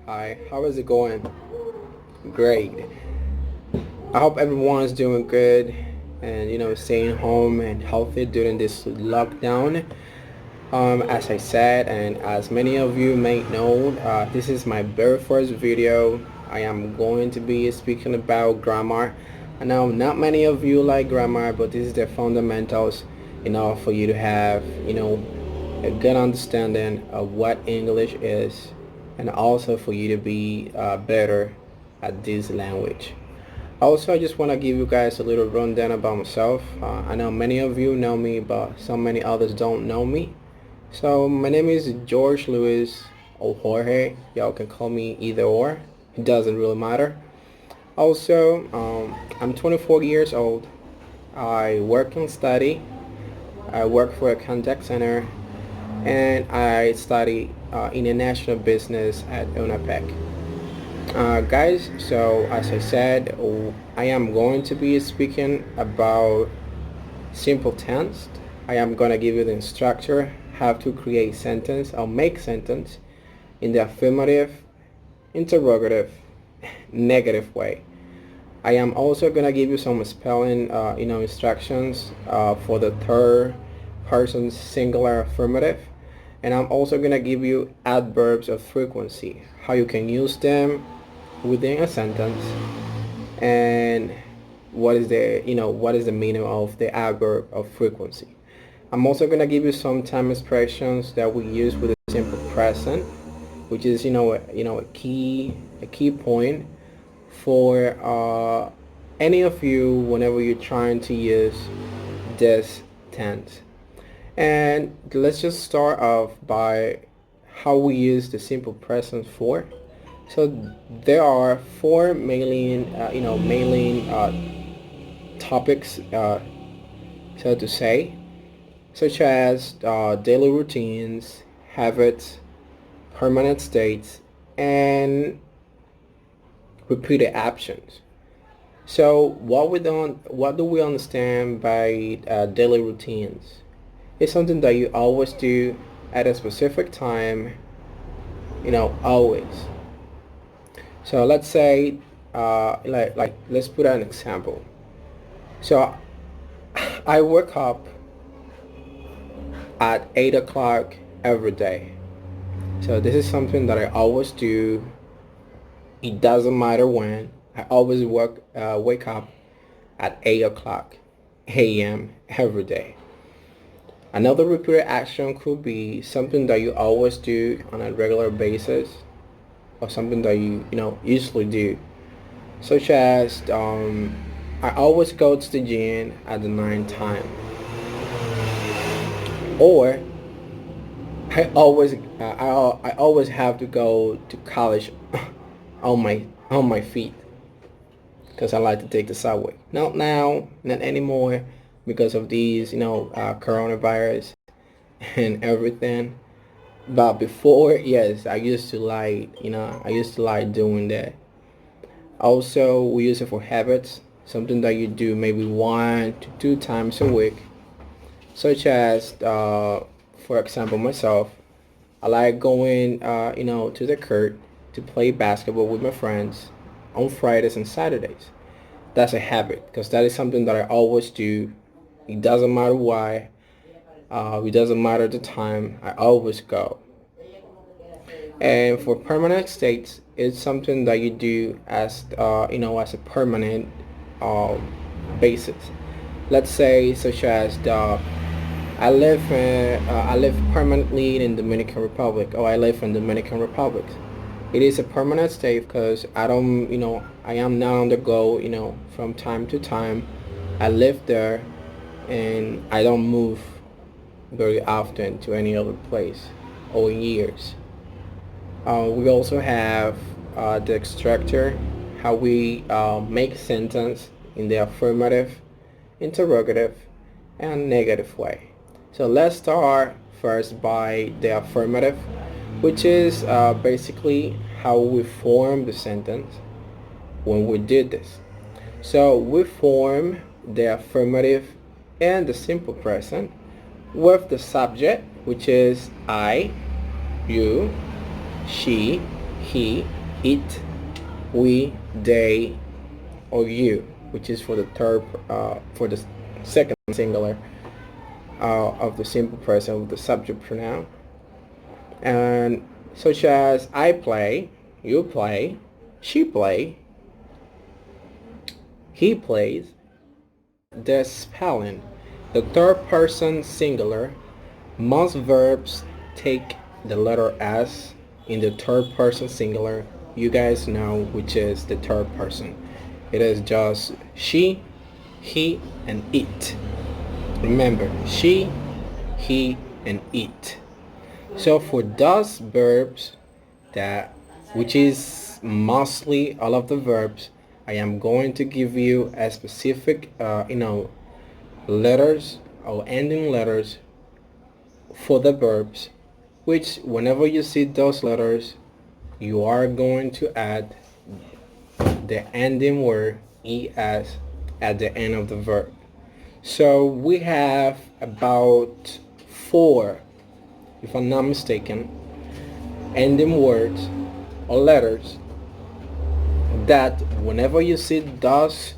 Hi, how is it going? Great. I hope everyone's doing good and staying home and healthy during this lockdown. As I said, and as many of you may know, this is my very first video. I am going to be speaking about grammar. I know not many of you like grammar, but this is the fundamentals, for you to have, a good understanding of what English is, and also for you to be better at this language. Also, I just want to give you guys a little rundown about myself. I know many of you know me, but so many others don't know me. So my name is George Lewis or Jorge. Y'all can call me either or. It doesn't really matter. Also, I'm 24 years old. I work and study. I work for a contact center, and I study international business at UNAPEC. Guys, so as I said, I am going to be speaking about simple tense. I am going to give you the structure, how to create sentence or make sentence in the affirmative, interrogative, negative way. I am also going to give you some spelling, instructions for the third person singular affirmative. And I'm also going to give you adverbs of frequency, how you can use them within a sentence, and what is the meaning of the adverb of frequency. I'm also going to give you some time expressions that we use with the simple present, which is a key point for any of you whenever you're trying to use this tense. And let's just start off by how we use the simple present for. So there are four main topics, so to say, such as daily routines, habits, permanent states, and repeated actions. So what do we understand by daily routines? It's something that you always do at a specific time, always. So let's say, let's put an example. So I wake up at 8 o'clock every day. So this is something that I always do. It doesn't matter when. I always wake up at 8 o'clock a.m. every day. Another repeated action could be something that you always do on a regular basis, or something that you usually do, such as I always go to the gym at the 9 time, or I always have to go to college on my feet because I like to take the subway. Not now, not anymore, because of these coronavirus and everything. But before, yes, I used to like doing that. Also, we use it for habits, something that you do maybe 1 to 2 times a week, such as, for example, myself, I like going, to the court to play basketball with my friends on Fridays and Saturdays. That's a habit because that is something that I always do. It doesn't matter why. It doesn't matter the time. I always go. And for permanent states, it's something that you do as a permanent basis. Let's say, such as I live permanently in Dominican Republic, or I live in Dominican Republic. It is a permanent state because I am not on the go, from time to time. I live there, and I don't move very often to any other place or years. We also have the extractor, how we make sentence in the affirmative, interrogative, and negative way. So let's start first by the affirmative, which is basically how we form the sentence when we did this. So we form the affirmative and the simple present with the subject, which is I, you, she, he, it, we, they, or you, which is for the for the second singular of the simple present with the subject pronoun. And such as I play, you play, she play, he plays. The spelling. The third person singular. Most verbs take the letter S in the third person singular. You guys know which is the third person. It is just she, he, and it. Remember, she, he, and it. So for those verbs that, which is mostly all of the verbs, I am going to give you a specific, letters or ending letters for the verbs, which whenever you see those letters, you are going to add the ending word es at the end of the verb. So we have about 4, if I'm not mistaken, ending words or letters that whenever you see those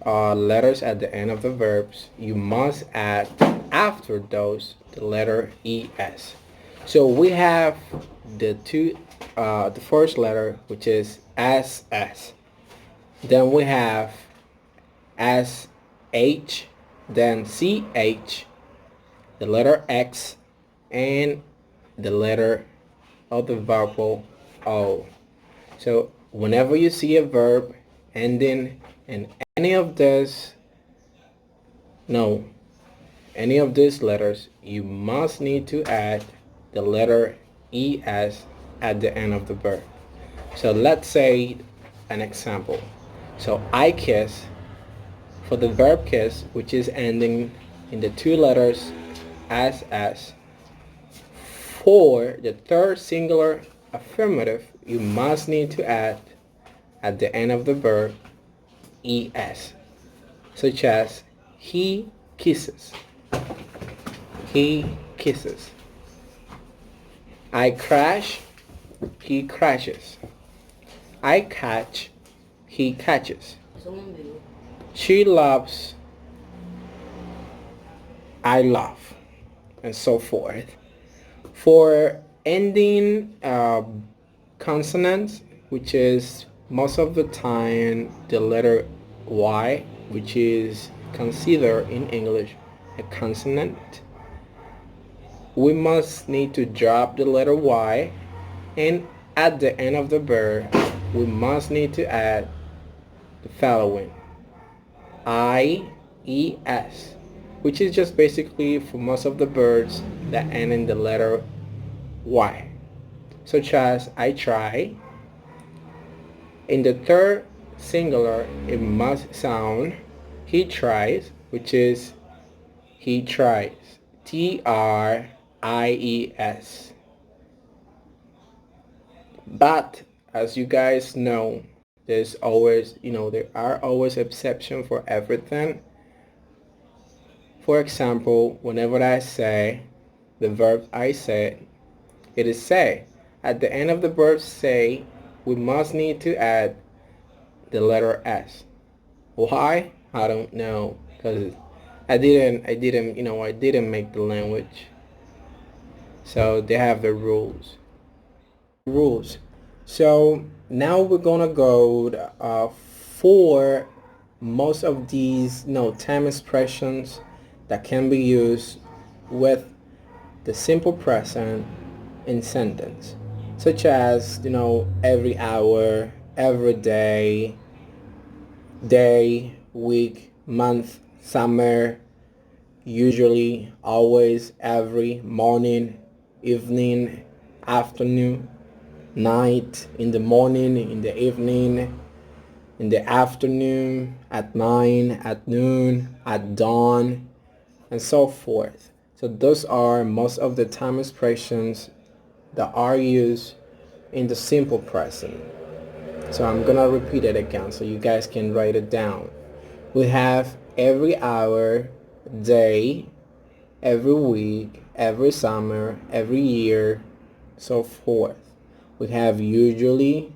letters at the end of the verbs, you must add after those the letter es. So we have the first letter, which is ss. Then we have sh, then ch, the letter x, and the letter of the vowel o. So whenever you see a verb ending in any of these letters, you must need to add the letter es at the end of the verb. So let's say an example. So I kiss, for the verb kiss, which is ending in the 2 letters ss, for the third singular affirmative, you must need to add at the end of the verb es, such as he kisses. He kisses. I crash, he crashes. I catch, he catches. She loves, I love, and so forth. For ending consonants, which is most of the time the letter y, which is considered in English a consonant, we must need to drop the letter y, and at the end of the verb we must need to add the following: ies, which is just basically for most of the verbs that end in the letter y, such as I try. In the third singular, it must sound he tries, which is he tries, tries. But as you guys know, there are always exceptions for everything. For example, whenever I say the verb I say, it is say. At the end of the verb say, we must need to add the letter s. Why? I don't know, because I didn't make the language. So they have the rules. So now we're gonna go for most of these time expressions that can be used with the simple present in sentence, such as every hour, every day, week, month, summer, usually, always, every, morning, evening, afternoon, night, in the morning, in the evening, in the afternoon, at 9, at noon, at dawn, and so forth. So those are most of the time expressions that are used in the simple present. So I'm gonna repeat it again so you guys can write it down. We have every hour, day, every week, every summer, every year, so forth. We have usually,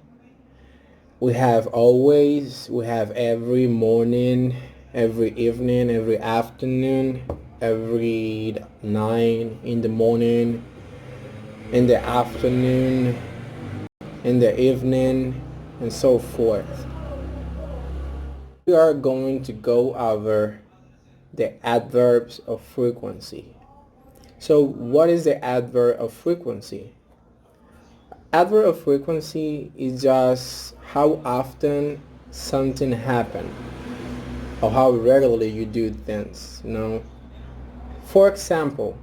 We have always, we have every morning, every evening, every afternoon, every night, in the morning, in the afternoon, in the evening, and so forth. We are going to go over the adverbs of frequency. So what is the adverb of frequency? Adverb of frequency is just how often something happens or how regularly you do things. For example,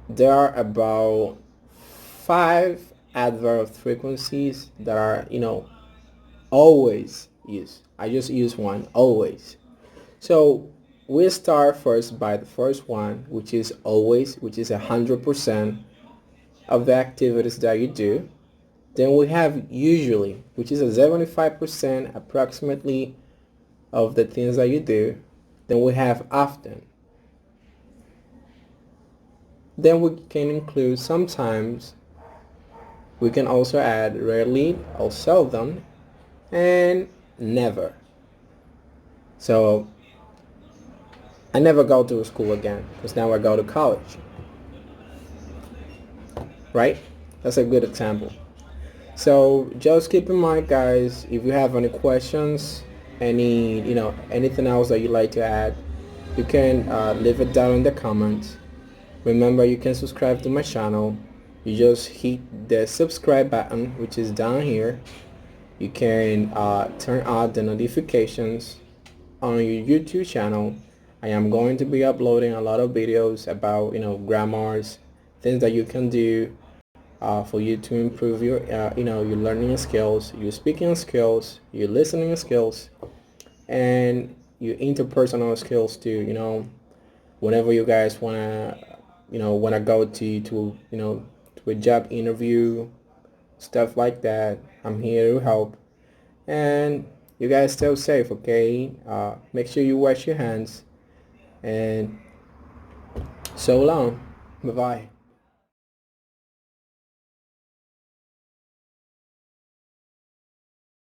there are about 5 adverb of frequencies that are, always used. I just use one, always. So we start first by the first one, which is always, which is 100% of the activities that you do. Then we have usually, which is a 75% approximately of the things that you do. Then we have often. Then we can include sometimes. We can also add rarely or seldom and never. So I never go to school again because now I go to college. Right? That's a good example. So just keep in mind, guys, if you have any questions, anything else that you'd like to add, you can leave it down in the comments. Remember, you can subscribe to my channel. You just hit the subscribe button, which is down here. You can turn on the notifications on your YouTube channel. I am going to be uploading a lot of videos about, grammars, things that you can do for you to improve your learning skills, your speaking skills, your listening skills, and your interpersonal skills too. Whenever you guys wanna go to a job interview, stuff like that, I'm here to help. And you guys stay safe, okay? Make sure you wash your hands. And so long. Bye bye.